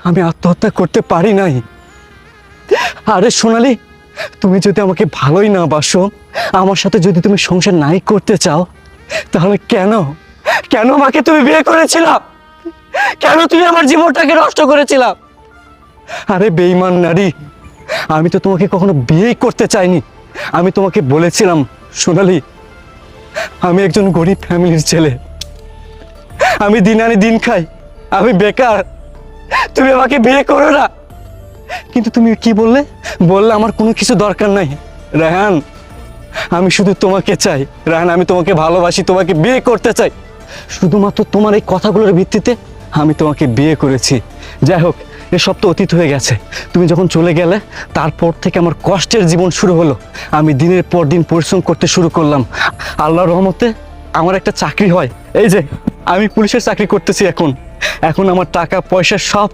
আমি আত্মহত্যা করতে পারি নাই। আরে সোনালি, তুমি যদি আমাকে ভালোই না বাসো, আমার সাথে যদি তুমি সংসার নাই করতে চাও, তাহলে কেন কেন আমাকে তুমি বিয়ে করেছিলা? কেন তুমি আমার জীবনটাকে নষ্ট করেছিলা? আরে বেঈমান নারী, আমি তো তোমাকে কখনো বিয়েই করতে চাইনি। আমি তোমাকে বলেছিলাম সোনালি, আমি একজন গরিব ফ্যামিলির ছেলে, আমি দিন আনি দিন খাই, আমি বেকার, তুমি আমাকে বিয়ে করো না। কিন্তু তুমি কি বললে? বললে আমার কোনো কিছু দরকার নাই। রায়হান, আমি শুধু তোমাকে চাই। রায়হান, আমি তোমাকে ভালোবাসি, তোমাকে বিয়ে করতে চাই। শুধুমাত্র তোমার এই কথাগুলোর ভিত্তিতে আমি তোমাকে বিয়ে করেছি। যাই হোক, এসব তো অতীত হয়ে গেছে। তুমি যখন চলে গেলে, তারপর থেকে আমার কষ্টের জীবন শুরু হলো। আমি দিনের পর দিন পরিশ্রম করতে শুরু করলাম। আল্লাহর রহমতে আমার একটা চাকরি হয়। এই যে আমি পুলিশের চাকরি করতেছি এখন। এখন আমার টাকা পয়সা সব